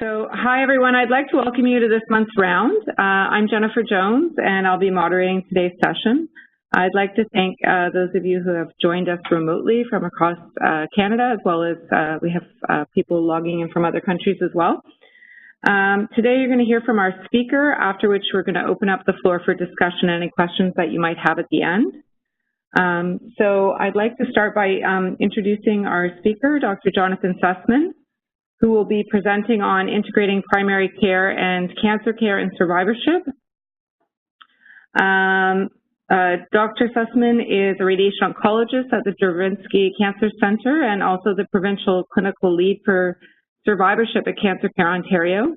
So, hi everyone. I'd like to welcome you to this month's round. I'm Jennifer Jones, and I'll be moderating today's session. I'd like to thank those of you who have joined us remotely from across Canada, as well as we have people logging in from other countries as well. Today you're going to hear from our speaker, after which we're going to open up the floor for discussion and any questions that you might have at the end. So I'd like to start by introducing our speaker, Dr. Jonathan Sussman, who will be presenting on integrating primary care and cancer care in survivorship. Dr. Sussman is a radiation oncologist at the Dravinsky Cancer Center and also the provincial clinical lead for survivorship at Cancer Care Ontario.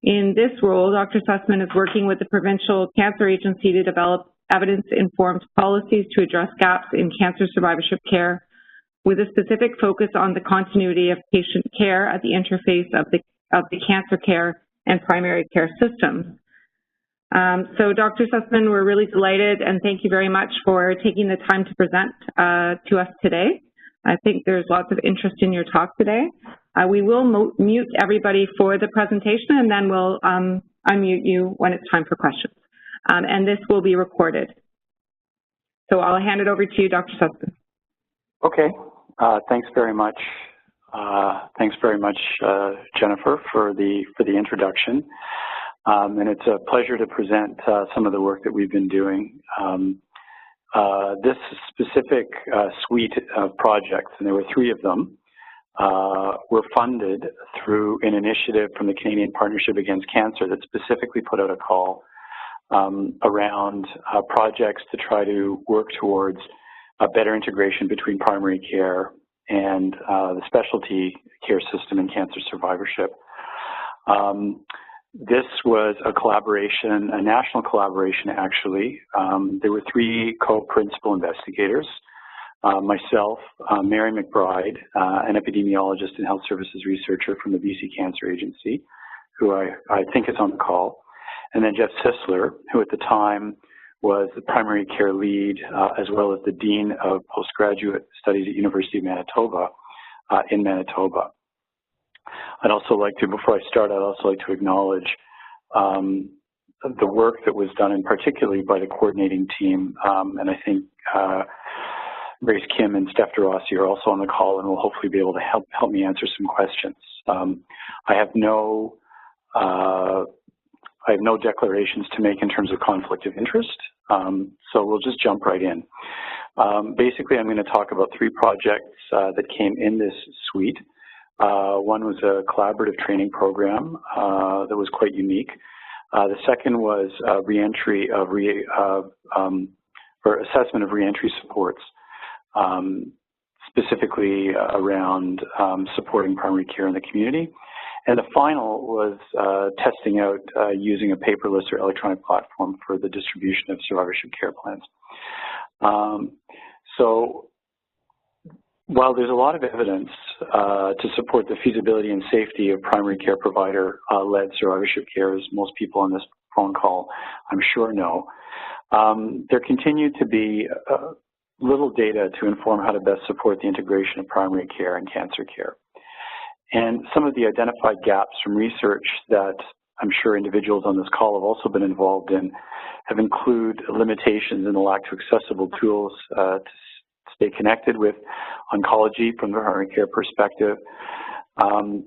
In this role, Dr. Sussman is working with the Provincial Cancer Agency to develop evidence-informed policies to address gaps in cancer survivorship care, with a specific focus on the continuity of patient care at the interface of the cancer care and primary care systems. So Dr. Sussman, we're really delighted, and thank you very much for taking the time to present to us today. I think there's lots of interest in your talk today. We will mute everybody for the presentation, and then we'll unmute you when it's time for questions. And this will be recorded. So I'll hand it over to you, Dr. Sussman. Okay. Thanks very much. Jennifer, for the introduction. And it's a pleasure to present some of the work that we've been doing. This specific suite of projects, and there were 3 of them, were funded through an initiative from the Canadian Partnership Against Cancer that specifically put out a call around projects to try to work towards a better integration between primary care and the specialty care system in cancer survivorship. This was a collaboration, a national collaboration actually. There were 3 co-principal investigators, myself, Mary McBride, an epidemiologist and health services researcher from the BC Cancer Agency, who I think is on the call, and then Jeff Sisler, who at the time was the primary care lead, as well as the Dean of Postgraduate Studies at University of Manitoba in Manitoba. I'd also like to, before I start, I'd also like to acknowledge the work that was done, and particularly by the coordinating team, and I think Grace Kim and Steph DeRossi are also on the call and will hopefully be able to help me answer some questions. I have no declarations to make in terms of conflict of interest, so we'll just jump right in. Basically, I'm going to talk about 3 projects that came in this suite. One was a collaborative training program that was quite unique. The second was reentry of or assessment of reentry supports, specifically around supporting primary care in the community. And the final was testing out using a paperless or electronic platform for the distribution of survivorship care plans. So while there's a lot of evidence to support the feasibility and safety of primary care provider-led survivorship care, as most people on this phone call I'm sure know, there continued to be little data to inform how to best support the integration of primary care and cancer care. And some of the identified gaps from research that I'm sure individuals on this call have also been involved in have included limitations in the lack of accessible tools to stay connected with oncology from the primary care perspective.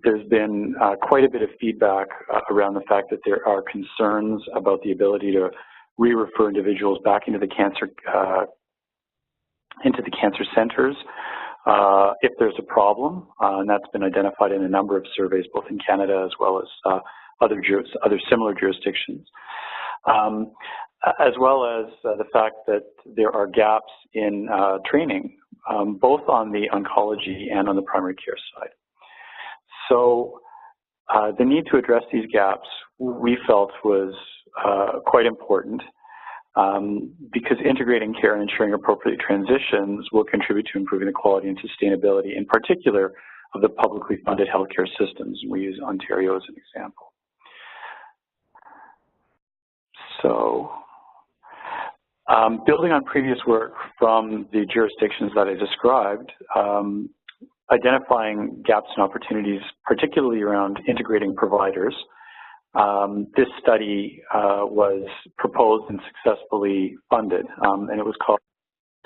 There's been quite a bit of feedback around the fact that there are concerns about the ability to re-refer individuals back into the cancer centers if there's a problem, and that's been identified in a number of surveys, both in Canada as well as other similar jurisdictions, as well as the fact that there are gaps in training, both on the oncology and on the primary care side. So the need to address these gaps, we felt, was quite important. Because integrating care and ensuring appropriate transitions will contribute to improving the quality and sustainability, in particular, of the publicly funded healthcare systems. We use Ontario as an example. So, building on previous work from the jurisdictions that I described, identifying gaps and opportunities, particularly around integrating providers. This study was proposed and successfully funded, and it was called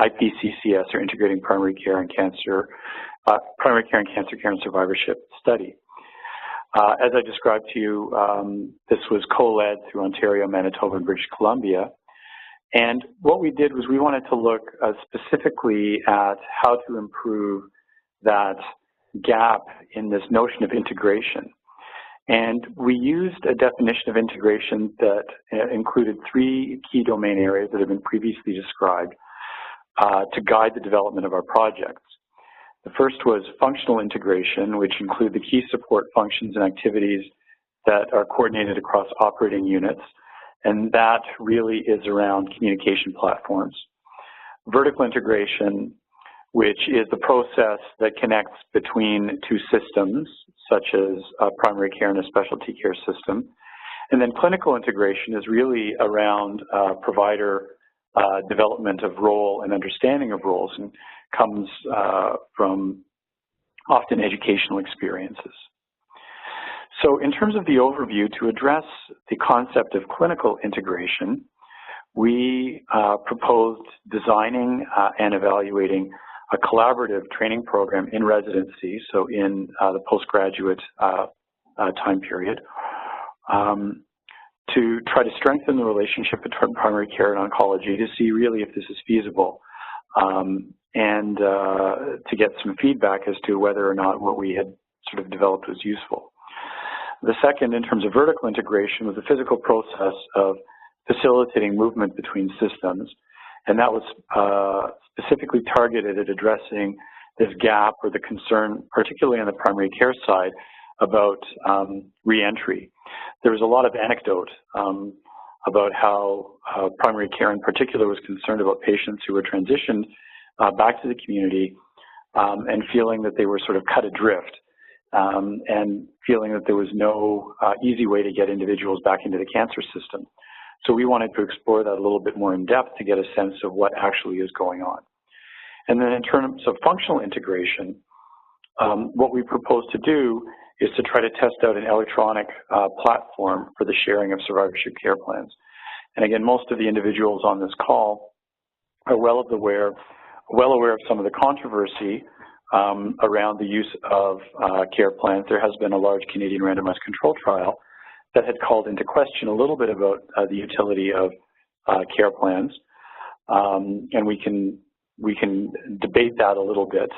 IPCCS, or Integrating Primary Care and Cancer Care and Survivorship Study. As I described to you, this was co-led through Ontario, Manitoba, and British Columbia. And what we did was we wanted to look specifically at how to improve that gap in this notion of integration. And we used a definition of integration that included 3 key domain areas that have been previously described to guide the development of our projects. The first was functional integration, which include the key support functions and activities that are coordinated across operating units, and that really is around communication platforms. Vertical integration, which is the process that connects between 2 systems, such as a primary care and a specialty care system. And then clinical integration is really around provider development of role and understanding of roles, and comes from often educational experiences. So in terms of the overview, to address the concept of clinical integration, we proposed designing and evaluating a collaborative training program in residency, so in the postgraduate time period, to try to strengthen the relationship between primary care and oncology to see really if this is feasible, and to get some feedback as to whether or not what we had sort of developed was useful. The second, in terms of vertical integration, was the physical process of facilitating movement between systems, and that was specifically targeted at addressing this gap or the concern, particularly on the primary care side, about reentry. There was a lot of anecdote about how primary care in particular was concerned about patients who were transitioned back to the community and feeling that they were sort of cut adrift, and feeling that there was no easy way to get individuals back into the cancer system. So we wanted to explore that a little bit more in depth to get a sense of what actually is going on. And then in terms of functional integration, what we propose to do is to try to test out an electronic platform for the sharing of survivorship care plans. And again, most of the individuals on this call are well aware of some of the controversy around the use of care plans. There has been a large Canadian randomized control trial that had called into question a little bit about the utility of care plans, and we can debate that a little bit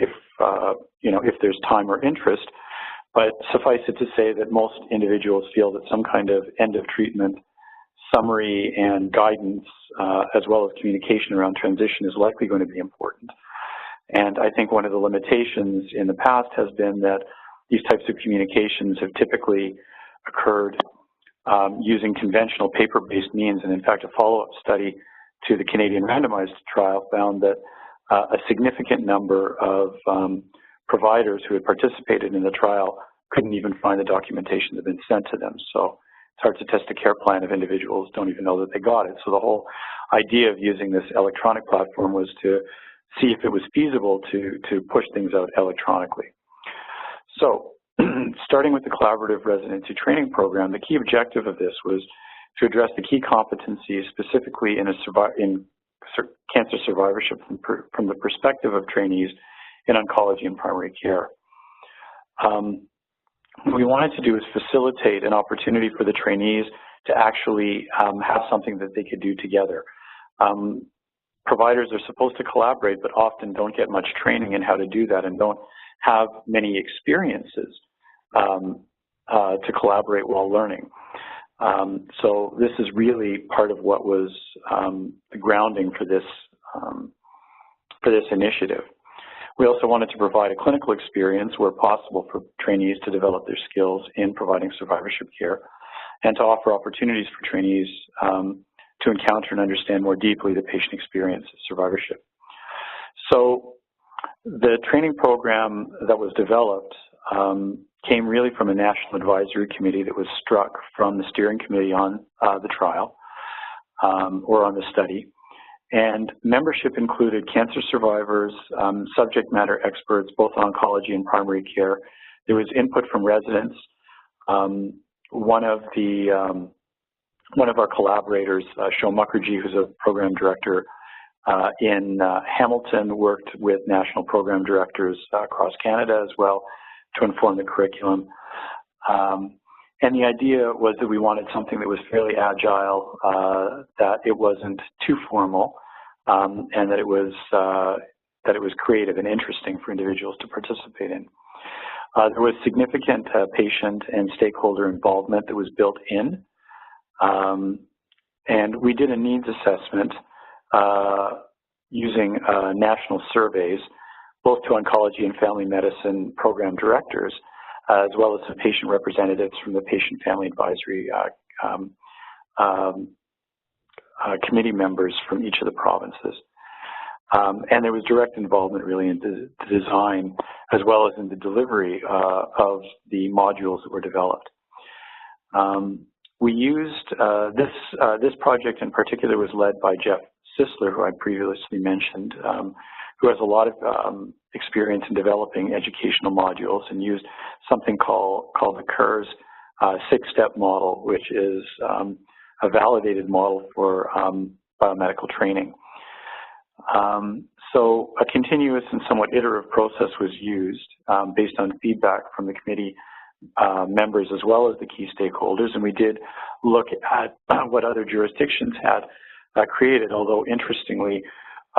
if there's time or interest. But suffice it to say that most individuals feel that some kind of end of treatment summary and guidance, as well as communication around transition, is likely going to be important. And I think one of the limitations in the past has been that these types of communications have typically occurred using conventional paper-based means. And in fact, a follow-up study to the Canadian randomized trial found that a significant number of providers who had participated in the trial couldn't even find the documentation that had been sent to them. So it's hard to test a care plan if individuals don't even know that they got it. So the whole idea of using this electronic platform was to see if it was feasible to push things out electronically. So starting with the collaborative residency training program, the key objective of this was to address the key competencies specifically in cancer survivorship from the perspective of trainees in oncology and primary care. What we wanted to do is facilitate an opportunity for the trainees to actually have something that they could do together. Providers are supposed to collaborate, but often don't get much training in how to do that and don't have many experiences to collaborate while learning. So this is really part of what was the grounding for this initiative. We also wanted to provide a clinical experience where possible for trainees to develop their skills in providing survivorship care, and to offer opportunities for trainees to encounter and understand more deeply the patient experience of survivorship. So the training program that was developed came really from a national advisory committee that was struck from the steering committee on the trial or on the study. And membership included cancer survivors, subject matter experts, both oncology and primary care. There was input from residents. One of our collaborators, Sho Mukherjee, who's a program director in Hamilton, worked with national program directors across Canada as well to inform the curriculum. And the idea was that we wanted something that was fairly agile, that it wasn't too formal, and that it was creative and interesting for individuals to participate in. There was significant patient and stakeholder involvement that was built in, and we did a needs assessment using national surveys, both to oncology and family medicine program directors, as well as some patient representatives from the Patient Family Advisory committee members from each of the provinces. And there was direct involvement really in the design as well as in the delivery of the modules that were developed. We used, this project in particular was led by Jeff Sisler, who I previously mentioned, who has a lot of experience in developing educational modules, and used something called the CURS six-step model, which is a validated model for biomedical training. So a continuous and somewhat iterative process was used based on feedback from the committee members as well as the key stakeholders, and we did look at what other jurisdictions had created, although interestingly,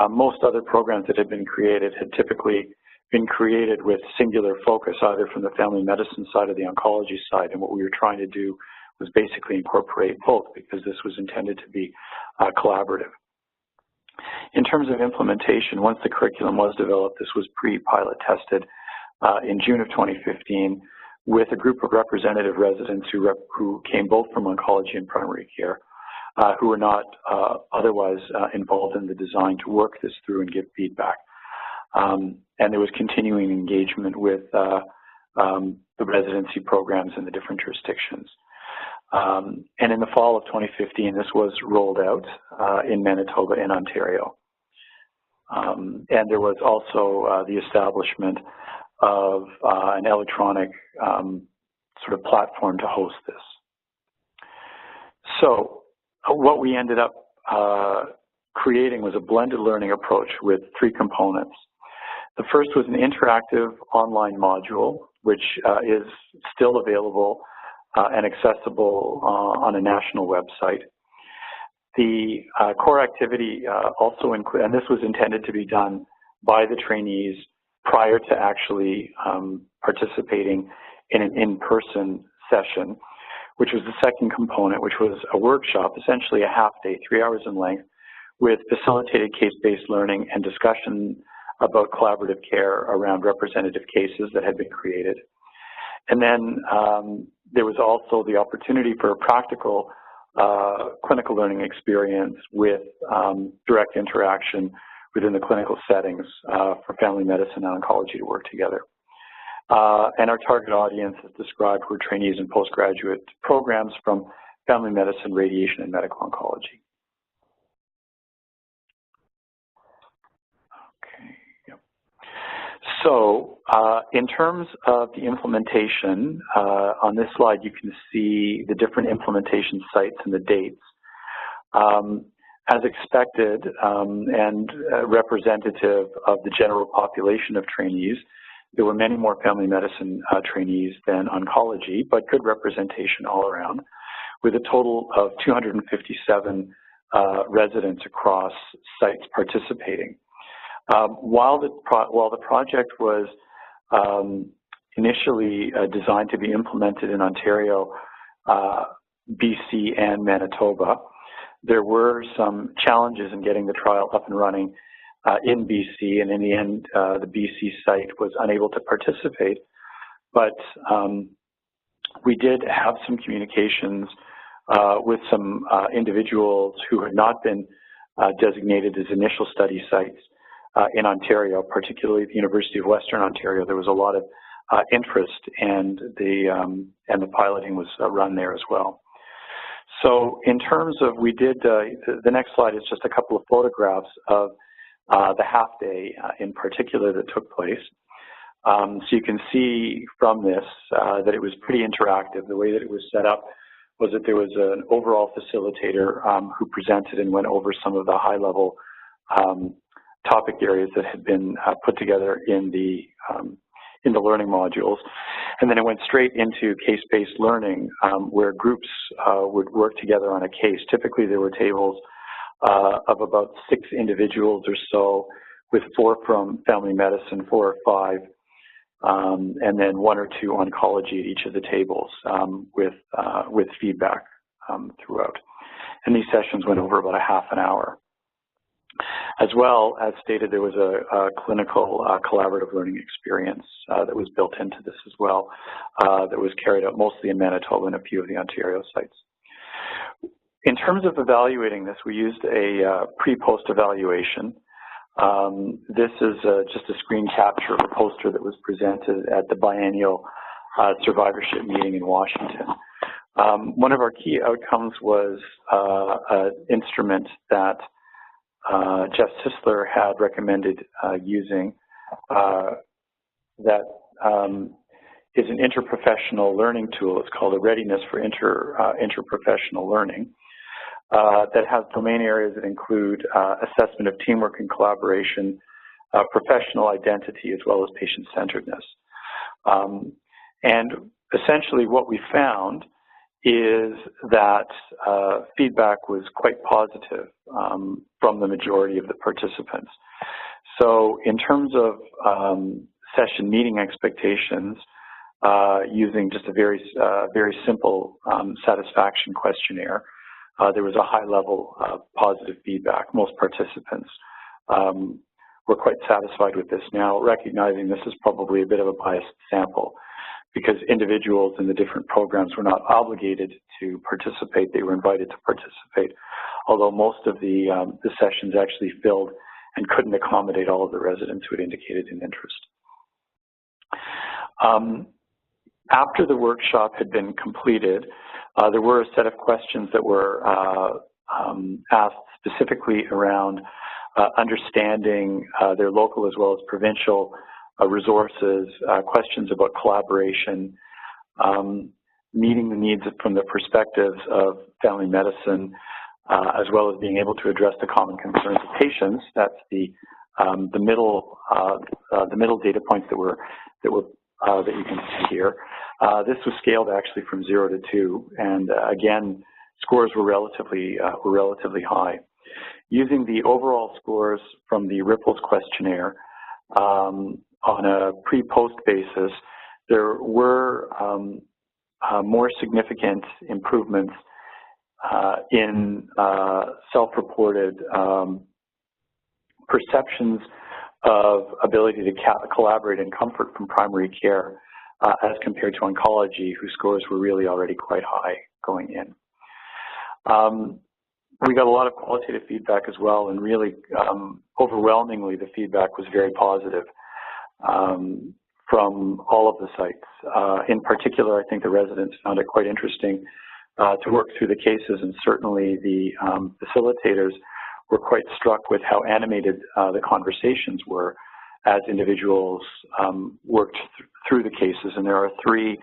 most other programs that had been created had typically been created with singular focus, either from the family medicine side or the oncology side, and what we were trying to do was basically incorporate both, because this was intended to be collaborative. In terms of implementation, once the curriculum was developed, this was pre-pilot tested in June of 2015 with a group of representative residents who came both from oncology and primary care, who were not otherwise involved in the design, to work this through and give feedback. And there was continuing engagement with the residency programs in the different jurisdictions. And in the fall of 2015, this was rolled out in Manitoba and Ontario. And there was also the establishment of an electronic sort of platform to host this. So what we ended up creating was a blended learning approach with three components. The first was an interactive online module, which is still available and accessible on a national website. The core activity also include, and this was intended to be done by the trainees prior to actually participating in an in-person session, which was the second component, which was a workshop, essentially a half day, 3 hours in length, with facilitated case-based learning and discussion about collaborative care around representative cases that had been created. And then there was also the opportunity for a practical clinical learning experience with direct interaction within the clinical settings for family medicine and oncology to work together. And our target audience, as described, were trainees in postgraduate programs from family medicine, radiation, and medical oncology. Okay, yep. So in terms of the implementation, on this slide you can see the different implementation sites and the dates. As expected and representative of the general population of trainees, there were many more family medicine trainees than oncology, but good representation all around, with a total of 257 residents across sites participating. While the project was initially designed to be implemented in Ontario, BC, and Manitoba, there were some challenges in getting the trial up and running in BC, and in the end, the BC site was unable to participate. But we did have some communications with some individuals who had not been designated as initial study sites in Ontario, particularly at the University of Western Ontario. There was a lot of interest, and the piloting was run there as well. So in terms of, we did, the next slide is just a couple of photographs of the half day in particular that took place. So you can see from this that it was pretty interactive. The way that it was set up was that there was an overall facilitator who presented and went over some of the high-level topic areas that had been put together in the learning modules. And then it went straight into case-based learning where groups would work together on a case. Typically there were tables of about 6 individuals or so, with 4 from family medicine, 4 or 5, and then 1 or 2 oncology at each of the tables with feedback throughout. And these sessions went over about a half an hour. As well, as stated, there was a clinical collaborative learning experience that was built into this as well, that was carried out mostly in Manitoba and a few of the Ontario sites. In terms of evaluating this, we used a pre-post evaluation. This is just a screen capture of a poster that was presented at the biennial survivorship meeting in Washington. One of our key outcomes was an instrument that Jeff Sisler had recommended using that is an interprofessional learning tool. It's called a Readiness for Interprofessional Learning that has domain areas that include assessment of teamwork and collaboration, professional identity, as well as patient-centeredness. And essentially what we found is that feedback was quite positive from the majority of the participants. So in terms of session meeting expectations, using just a very simple satisfaction questionnaire, there was a high level of positive feedback. Most participants were quite satisfied with this. Now, recognizing this is probably a bit of a biased sample, because individuals in the different programs were not obligated to participate. They were invited to participate, although most of the sessions actually filled and couldn't accommodate all of the residents who had indicated an interest. After the workshop had been completed, there were a set of questions that were asked specifically around understanding their local as well as provincial resources, questions about collaboration, meeting the needs from the perspectives of family medicine, as well as being able to address the common concerns of patients. That's the middle data points that you can see here. This was scaled actually from 0 to 2, and again, scores were relatively high. Using the overall scores from the Ripples questionnaire on a pre-post basis, there were more significant improvements in self-reported perceptions of ability to collaborate and comfort from primary care as compared to oncology, whose scores were really already quite high going in. We got a lot of qualitative feedback as well, and really overwhelmingly the feedback was very positive from all of the sites. In particular, I think the residents found it quite interesting to work through the cases, and certainly the facilitators were quite struck with how animated the conversations were as individuals worked through the cases. And there are 3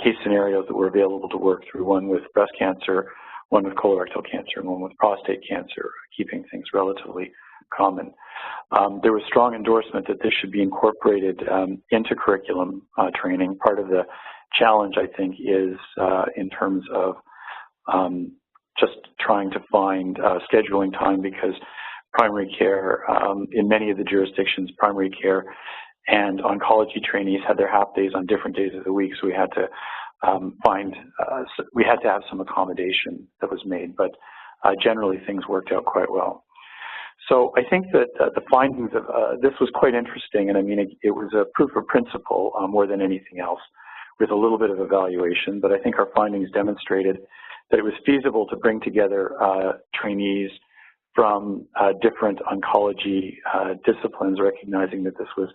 case scenarios that were available to work through, one with breast cancer, one with colorectal cancer, and one with prostate cancer, keeping things relatively common. There was strong endorsement that this should be incorporated into curriculum training. Part of the challenge, I think, is in terms of just trying to find scheduling time, because primary care, in many of the jurisdictions, primary care and oncology trainees had their half days on different days of the week, so we had to have some accommodation that was made, but generally things worked out quite well. So I think that the findings of this was quite interesting, and I mean it was a proof of principle more than anything else, with a little bit of evaluation, but I think our findings demonstrated that it was feasible to bring together trainees from different oncology disciplines, recognizing that this was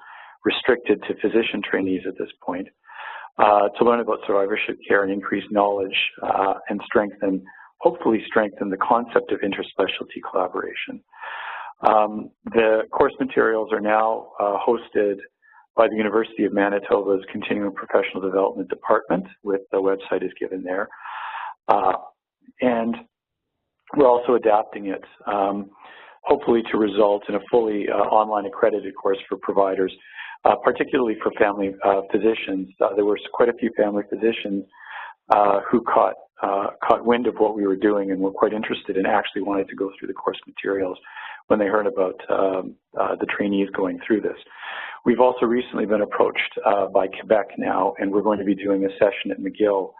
restricted to physician trainees at this point, to learn about survivorship care and increase knowledge and strengthen hopefully strengthen the concept of interspecialty collaboration. The course materials are now hosted by the University of Manitoba's Continuing Professional Development Department, with the website is given there. And we're also adapting it, hopefully to result in a fully online accredited course for providers, particularly for family physicians. There were quite a few family physicians who caught wind of what we were doing and were quite interested and actually wanted to go through the course materials when they heard about the trainees going through this. We've also recently been approached by Quebec now, and we're going to be doing a session at McGill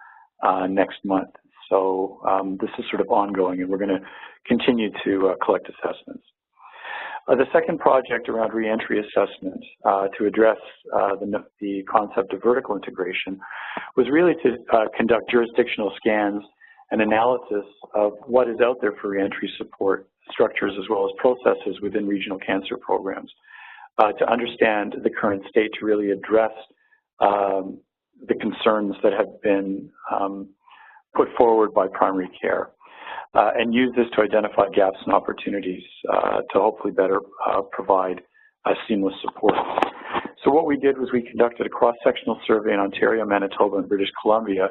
next month. So this is sort of ongoing, and we're going to continue to collect assessments. The second project around reentry assessment to address the concept of vertical integration was really to conduct jurisdictional scans and analysis of what is out there for reentry support structures as well as processes within regional cancer programs to understand the current state, to really address the concerns that have been put forward by primary care, and use this to identify gaps and opportunities to hopefully better provide seamless support. So what we did was we conducted a cross-sectional survey in Ontario, Manitoba, and British Columbia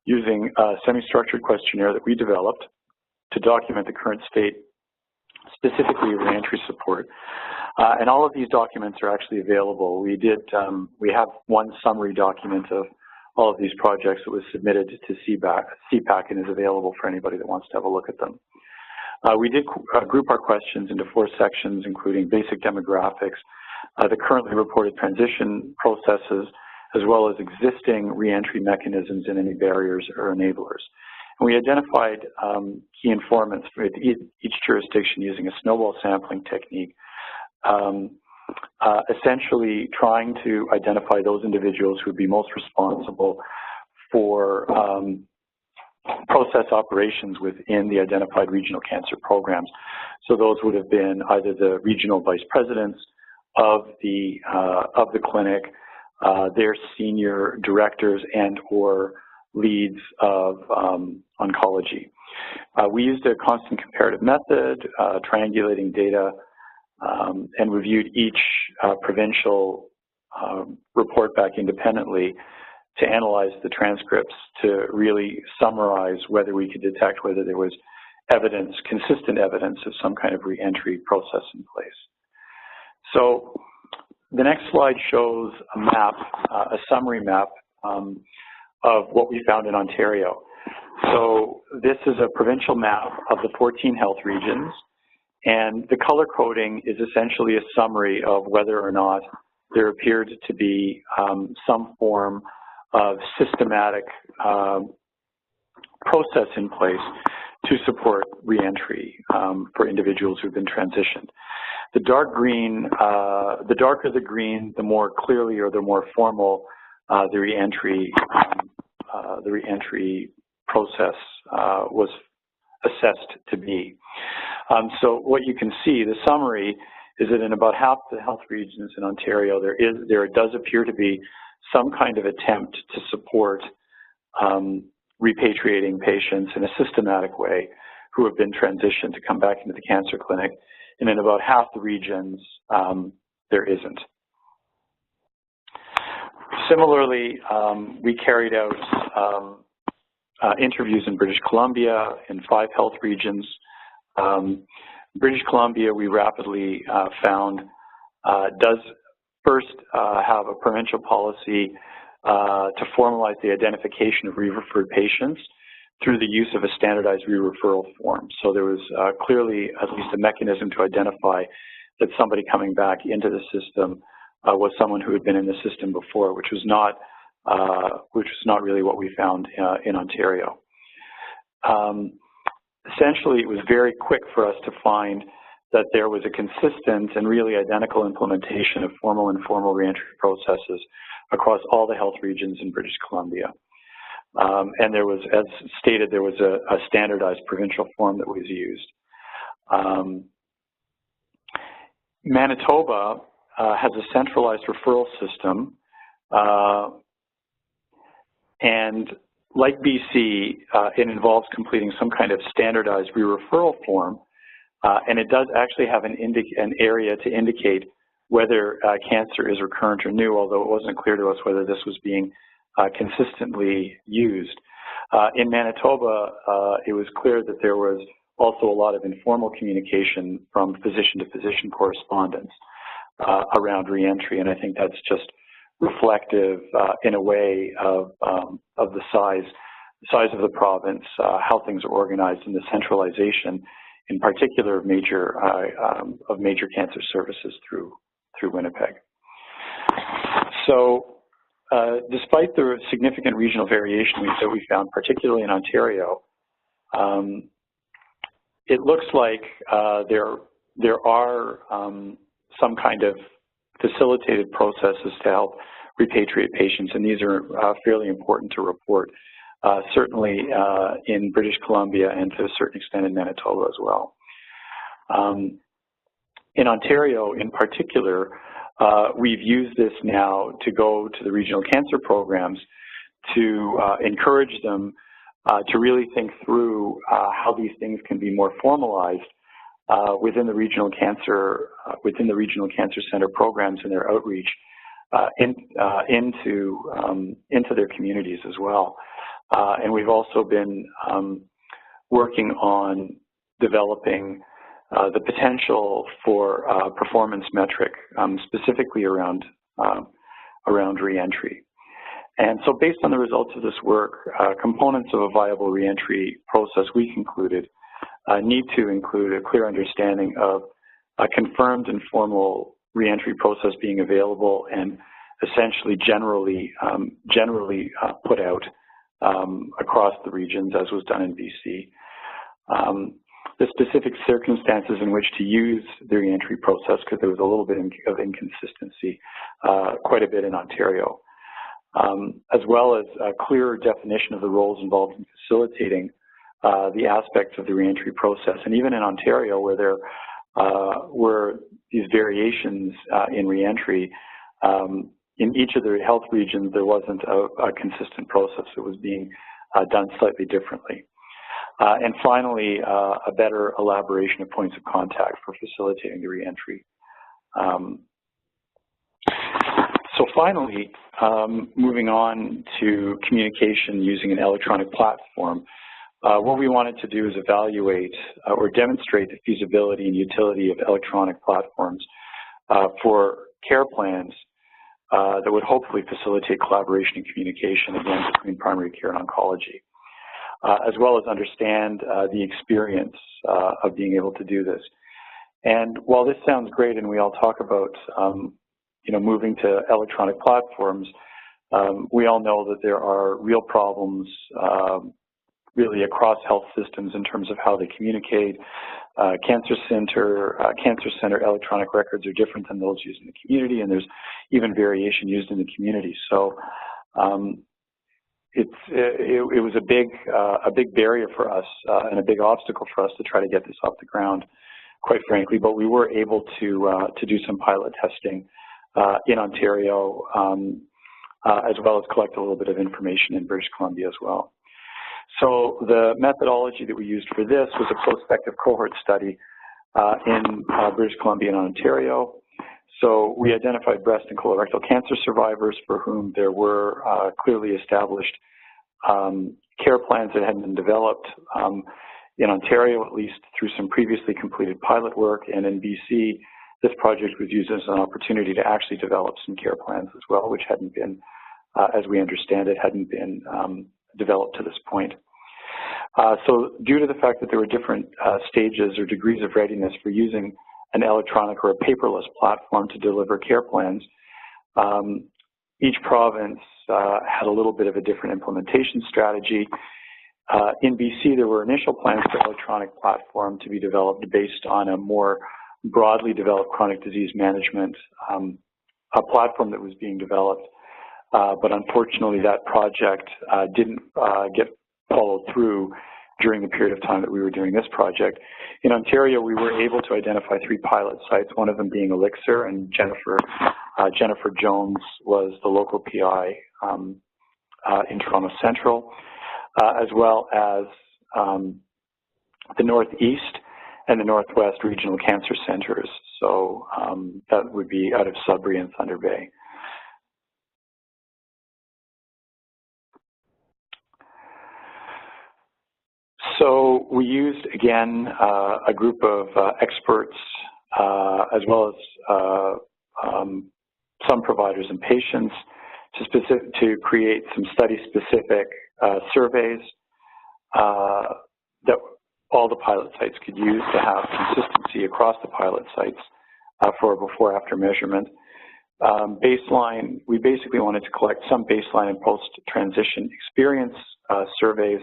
using a semi-structured questionnaire that we developed to document the current state, specifically reentry support. And all of these documents are actually available. We have one summary document of all of these projects that was submitted to CPAC and is available for anybody that wants to have a look at them. We did group our questions into 4 sections, including basic demographics, the currently reported transition processes, as well as existing reentry mechanisms and any barriers or enablers. And we identified key informants for each jurisdiction using a snowball sampling technique, essentially trying to identify those individuals who would be most responsible for process operations within the identified regional cancer programs. So those would have been either the regional vice presidents of the clinic, their senior directors and or leads of oncology. We used a constant comparative method, triangulating data, and reviewed each provincial report back independently to analyze the transcripts to really summarize whether we could detect whether there was evidence, consistent evidence of some kind of reentry process in place. So the next slide shows a map, a summary map of what we found in Ontario. So this is a provincial map of the 14 health regions, and the color coding is essentially a summary of whether or not there appeared to be some form of systematic process in place to support reentry for individuals who've been transitioned. The dark green, the darker the green, the more clearly or the more formal the reentry process was assessed to be. So what you can see, the summary, is that in about half the health regions in Ontario, there does appear to be some kind of attempt to support repatriating patients in a systematic way who have been transitioned to come back into the cancer clinic. And in about half the regions, there isn't. Similarly, we carried out interviews in British Columbia in 5 health regions. British Columbia, we rapidly found, does first have a provincial policy to formalize the identification of re-referred patients through the use of a standardized re-referral form. So there was clearly at least a mechanism to identify that somebody coming back into the system was someone who had been in the system before, which was not really what we found in Ontario. Essentially, it was very quick for us to find that there was a consistent and really identical implementation of formal and informal reentry processes across all the health regions in British Columbia. And there was, as stated, there was a standardized provincial form that was used. Manitoba has a centralized referral system, and like BC, it involves completing some kind of standardized re-referral form, and it does actually have an area to indicate whether cancer is recurrent or new, although it wasn't clear to us whether this was being consistently used. In Manitoba, it was clear that there was also a lot of informal communication from physician-to-physician correspondence around reentry, and I think that's just reflective in a way of the size of the province, how things are organized, and the centralization, in particular, of major cancer services through Winnipeg. So, despite the significant regional variation that we found, particularly in Ontario, it looks like there are some kind of facilitated processes to help repatriate patients, and these are fairly important to report, certainly in British Columbia and to a certain extent in Manitoba as well. In Ontario in particular, we've used this now to go to the regional cancer programs to encourage them to really think through how these things can be more formalized within the regional cancer center programs and their outreach into their communities as well. And we've also been working on developing the potential for performance metric, specifically around reentry. And so based on the results of this work, components of a viable reentry process, we concluded, need to include a clear understanding of a confirmed and formal reentry process being available and essentially generally put out across the regions, as was done in BC. The specific circumstances in which to use the reentry process, because there was a little bit of inconsistency, quite a bit in Ontario, as well as a clearer definition of the roles involved in facilitating the aspects of the reentry process. And even in Ontario, where there were these variations in reentry, in each of the health regions, there wasn't a consistent process. It was being done slightly differently. And finally, a better elaboration of points of contact for facilitating the reentry. So finally, moving on to communication using an electronic platform, what we wanted to do is evaluate or demonstrate the feasibility and utility of electronic platforms for care plans that would hopefully facilitate collaboration and communication, again, between primary care and oncology, as well as understand the experience of being able to do this. And while this sounds great and we all talk about moving to electronic platforms, we all know that there are real problems really across health systems in terms of how they communicate. Cancer center electronic records are different than those used in the community, and there's even variation used in the community. So it was a big barrier for us and a big obstacle for us to try to get this off the ground, quite frankly. But we were able to do some pilot testing in Ontario, as well as collect a little bit of information in British Columbia as well. So the methodology that we used for this was a prospective cohort study in British Columbia and Ontario. So we identified breast and colorectal cancer survivors for whom there were clearly established care plans that had been developed in Ontario, at least through some previously completed pilot work, and in BC, this project was used as an opportunity to actually develop some care plans as well, which hadn't been, as we understand it, hadn't been developed to this point. So due to the fact that there were different stages or degrees of readiness for using an electronic or a paperless platform to deliver care plans, each province had a little bit of a different implementation strategy. In BC, there were initial plans for electronic platform to be developed based on a more broadly developed chronic disease management a platform that was being developed. But unfortunately, that project didn't get followed through during the period of time that we were doing this project. In Ontario, we were able to identify 3 pilot sites, one of them being Elixir, and Jennifer Jones was the local PI in Toronto Central. as well as the Northeast and the Northwest Regional Cancer Centers. So that would be out of Sudbury and Thunder Bay. So we used, again, a group of experts as well as some providers and patients to create some study-specific surveys that all the pilot sites could use to have consistency across the pilot sites for a before-after measurement. Baseline, we basically wanted to collect some baseline and post-transition experience surveys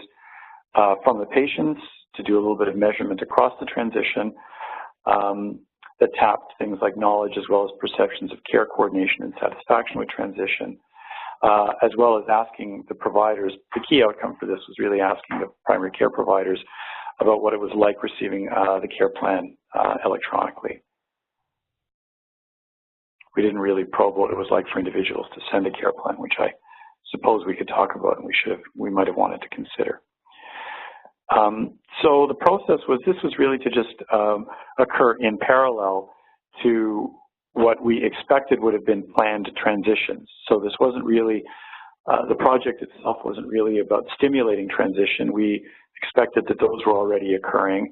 from the patients to do a little bit of measurement across the transition that tapped things like knowledge as well as perceptions of care, coordination, and satisfaction with transition, as well as asking the providers. The key outcome for this was really asking the primary care providers about what it was like receiving the care plan electronically. We didn't really probe what it was like for individuals to send a care plan, which I suppose we could talk about and we might have wanted to consider. So the process was, this was really to just occur in parallel to what we expected would have been planned transitions. So this wasn't really, the project itself wasn't really about stimulating transition. We expected that those were already occurring,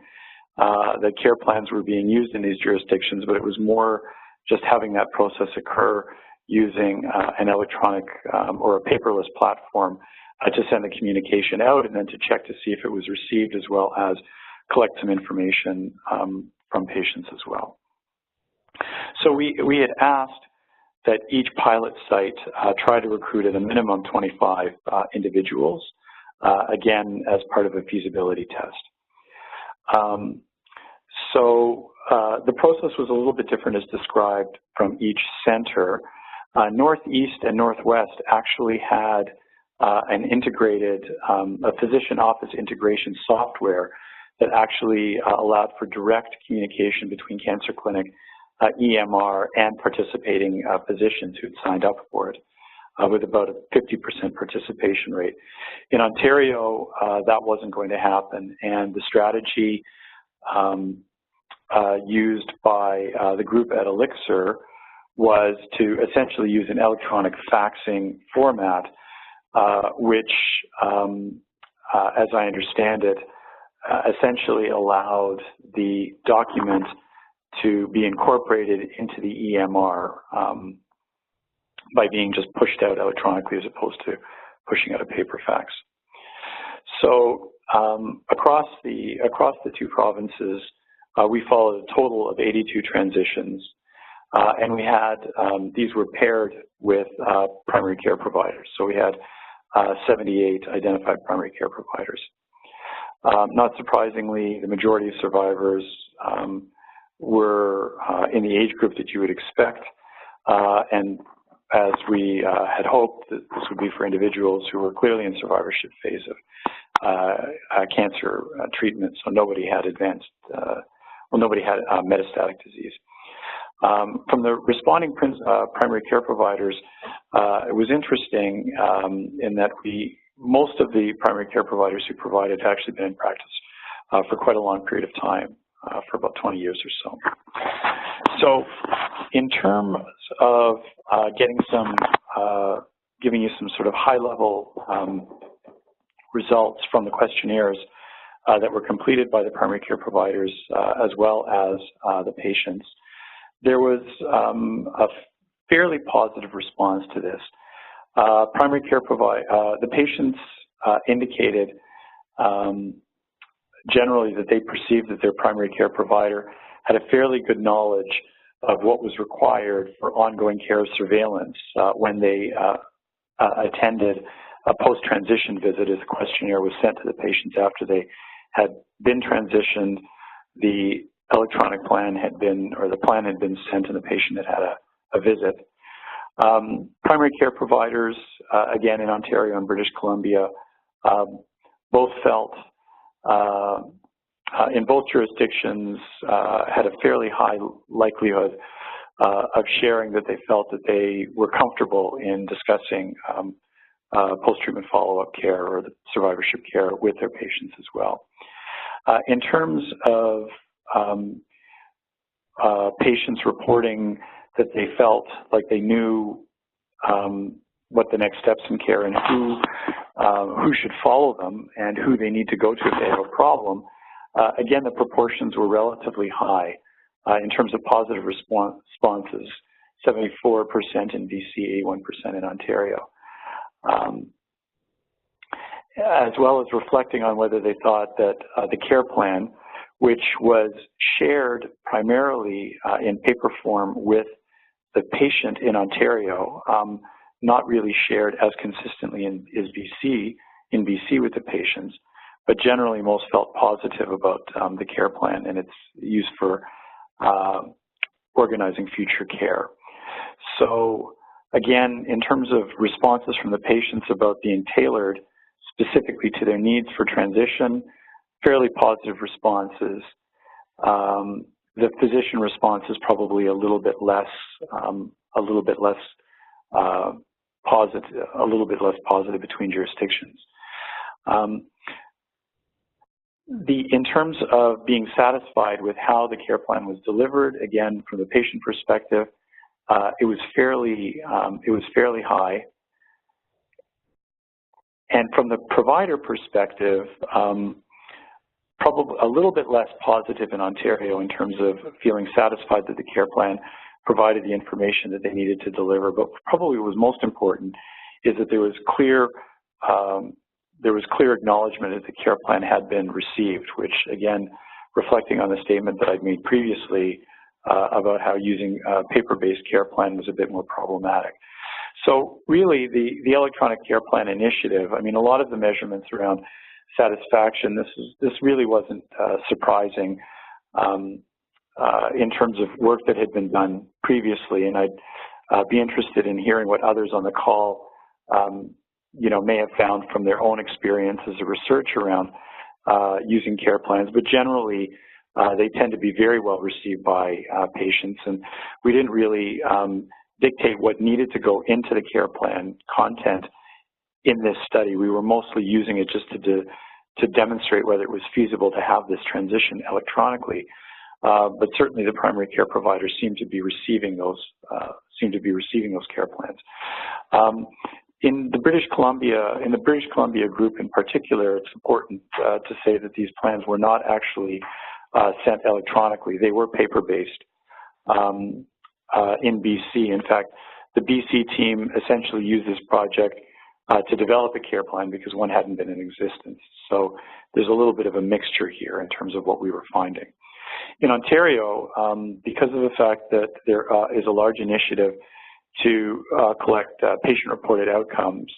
that care plans were being used in these jurisdictions, but it was more just having that process occur using an electronic or a paperless platform to send the communication out and then to check to see if it was received, as well as collect some information from patients as well. So we had asked that each pilot site try to recruit at a minimum 25 individuals, again, as part of a feasibility test. The process was a little bit different as described from each center. Northeast and Northwest actually had an integrated, a physician office integration software that actually allowed for direct communication between cancer clinic, EMR, and participating physicians who had signed up for it, with about a 50% participation rate. In Ontario, that wasn't going to happen, and the strategy used by the group at Elixir was to essentially use an electronic faxing format, which, as I understand it, essentially allowed the document to be incorporated into the EMR by being just pushed out electronically as opposed to pushing out a paper fax. So across the two provinces, we followed a total of 82 transitions, and we had, these were paired with primary care providers. So we had 78 identified primary care providers. Not surprisingly, the majority of survivors were in the age group that you would expect, and as we had hoped, that this would be for individuals who were clearly in survivorship phase of cancer treatment, so nobody had advanced, nobody had metastatic disease. From the responding primary care providers, it was interesting in that most of the primary care providers who provided had actually been in practice for quite a long period of time, for about 20 years or so. So in terms of giving you some sort of high-level results from the questionnaires that were completed by the primary care providers as well as the patients, there was a fairly positive response to this. Primary care the patients indicated generally that they perceived that their primary care provider had a fairly good knowledge of what was required for ongoing care surveillance when they attended a post-transition visit, as the questionnaire was sent to the patients after they had been transitioned. The electronic plan had been, or the plan had been sent, and the patient had had a visit. Primary care providers, again in Ontario and British Columbia, both felt in both jurisdictions had a fairly high likelihood of sharing that they felt that they were comfortable in discussing post-treatment follow-up care or the survivorship care with their patients as well. In terms of patients reporting that they felt like they knew what the next steps in care and who should follow them and who they need to go to if they have a problem, again, the proportions were relatively high in terms of positive responses, 74% in BC, 81% in Ontario. As well as reflecting on whether they thought that the care plan, which was shared primarily in paper form with the patient in Ontario, not really shared as consistently in BC with the patients, but generally most felt positive about the care plan and its use for organizing future care. So again, in terms of responses from the patients about being tailored specifically to their needs for transition, fairly positive responses. The physician response is probably a little bit less positive between jurisdictions. In terms of being satisfied with how the care plan was delivered, again, from the patient perspective, it was fairly high. And from the provider perspective, probably a little bit less positive in Ontario in terms of feeling satisfied that the care plan provided the information that they needed to deliver. But probably what was most important is that there was clear acknowledgement that the care plan had been received, which again, reflecting on the statement that I'd made previously about how using a paper-based care plan was a bit more problematic. So really, the electronic care plan initiative, I mean, a lot of the measurements around satisfaction, this really wasn't surprising in terms of work that had been done previously, and I'd be interested in hearing what others on the call, may have found from their own experience as a research around using care plans. But generally, they tend to be very well received by patients, and we didn't really dictate what needed to go into the care plan content in this study. We were mostly using it just to demonstrate whether it was feasible to have this transition electronically. But certainly the primary care providers seem to be receiving those care plans. In the British Columbia group in particular, it's important to say that these plans were not actually sent electronically. They were paper-based in BC. In fact, the BC team essentially used this project to develop a care plan because one hadn't been in existence. So there's a little bit of a mixture here in terms of what we were finding. In Ontario, because of the fact that there is a large initiative to collect patient-reported outcomes,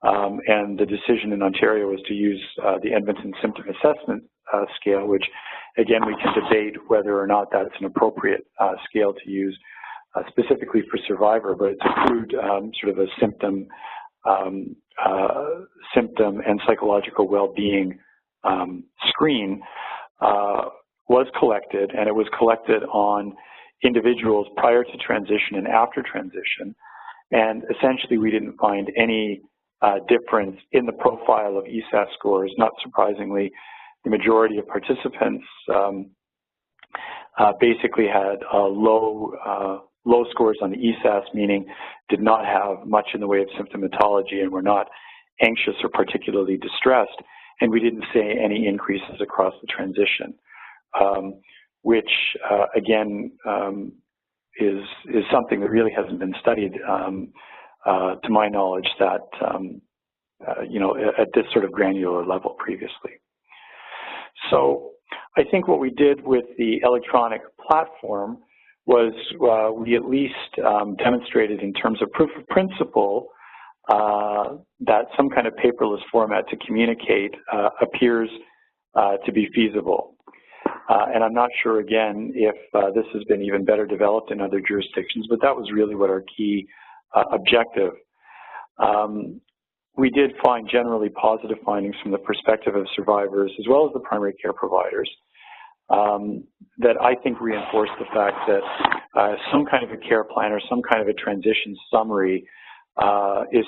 and the decision in Ontario was to use the Edmonton Symptom Assessment Scale, which, again, we can debate whether or not that's an appropriate scale to use specifically for Survivor, but it's a crude sort of a symptom and psychological well-being screen was collected, and it was collected on individuals prior to transition and after transition. And essentially, we didn't find any difference in the profile of ESAS scores. Not surprisingly, the majority of participants basically had low scores on the ESAS, meaning did not have much in the way of symptomatology and were not anxious or particularly distressed. And we didn't see any increases across the transition, which again is something that really hasn't been studied to my knowledge that at this sort of granular level previously. So I think what we did with the electronic platform was we at least demonstrated in terms of proof of principle that some kind of paperless format to communicate appears to be feasible. And I'm not sure, again, if this has been even better developed in other jurisdictions, but that was really what our key objective. We did find generally positive findings from the perspective of survivors as well as the primary care providers that I think reinforce the fact that some kind of a care plan or some kind of a transition summary is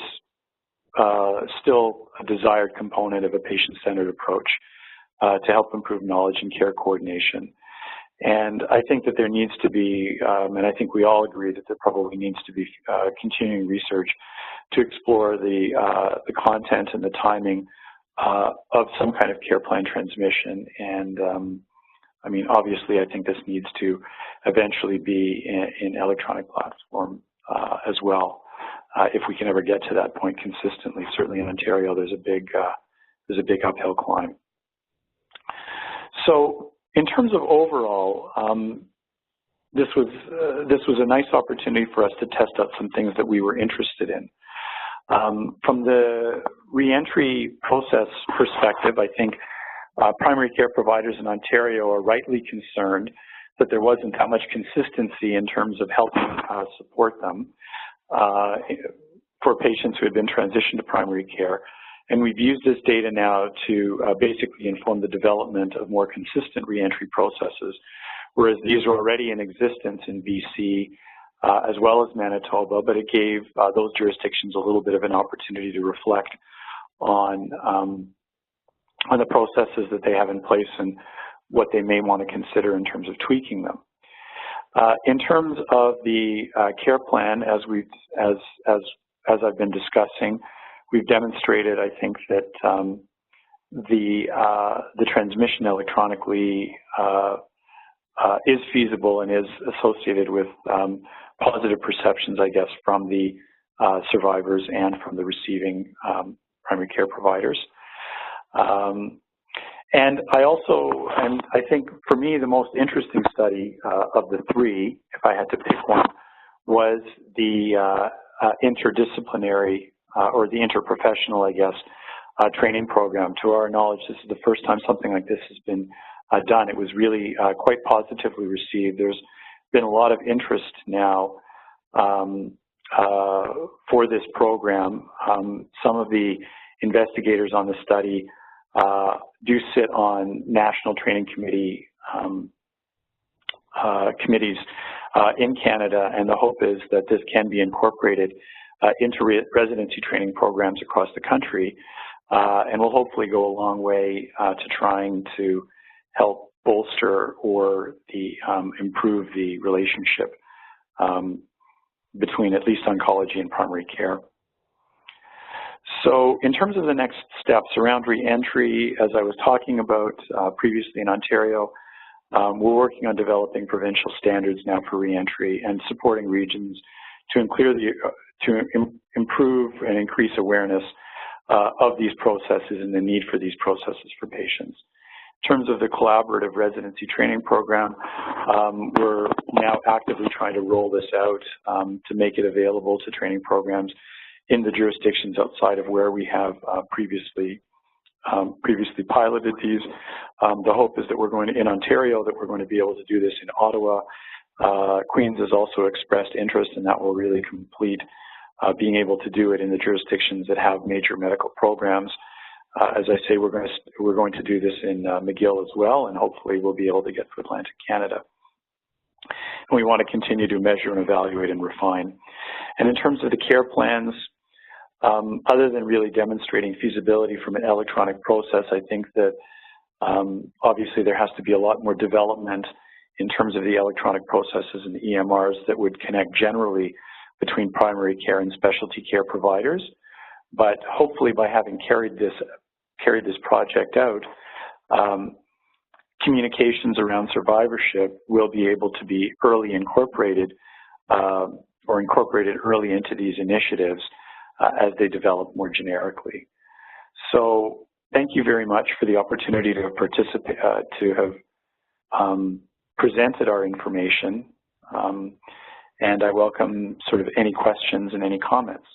still a desired component of a patient-centered approach to help improve knowledge and care coordination. And I think that there needs to be, and I think we all agree that there probably needs to be continuing research to explore the content and the timing of some kind of care plan transmission. And I mean, obviously, I think this needs to eventually be in electronic platform as well, if we can ever get to that point consistently. Certainly in Ontario, there's a big uphill climb. So in terms of overall, this was a nice opportunity for us to test out some things that we were interested in. From the reentry process perspective, I think primary care providers in Ontario are rightly concerned that there wasn't that much consistency in terms of helping support them for patients who had been transitioned to primary care. And we've used this data now to basically inform the development of more consistent reentry processes, whereas these are already in existence in BC as well as Manitoba, but it gave those jurisdictions a little bit of an opportunity to reflect on the processes that they have in place and what they may want to consider in terms of tweaking them. In terms of the care plan, as I've been discussing, we've demonstrated, I think, that the transmission electronically is feasible and is associated with positive perceptions, I guess, from the survivors and from the receiving primary care providers. And I think for me, the most interesting study of the three, if I had to pick one, was the interdisciplinary or the interprofessional, I guess, training program. To our knowledge, this is the first time something like this has been done. It was really quite positively received. There's been a lot of interest now for this program. Some of the investigators on the study do sit on national training committee committees in Canada, and the hope is that this can be incorporated into residency training programs across the country, and will hopefully go a long way to trying to help bolster or improve the relationship between at least oncology and primary care. So in terms of the next steps around reentry, as I was talking about previously in Ontario, we're working on developing provincial standards now for reentry and supporting regions to improve and increase awareness of these processes and the need for these processes for patients. In terms of the collaborative residency training program, we're now actively trying to roll this out to make it available to training programs in the jurisdictions outside of where we have previously piloted these. The hope is that we're going to, in Ontario, that we're going to be able to do this in Ottawa. Queens has also expressed interest, and that will really complete being able to do it in the jurisdictions that have major medical programs. As I say, we're going to do this in McGill as well, and hopefully we'll be able to get to Atlantic Canada. And we want to continue to measure and evaluate and refine. And in terms of the care plans, other than really demonstrating feasibility from an electronic process, I think that obviously there has to be a lot more development in terms of the electronic processes and the EMRs that would connect generally between primary care and specialty care providers. But hopefully by having carried this project out, communications around survivorship will be able to be early incorporated or incorporated early into these initiatives as they develop more generically. So thank you very much for the opportunity to participate, to have presented our information, and I welcome sort of any questions and any comments.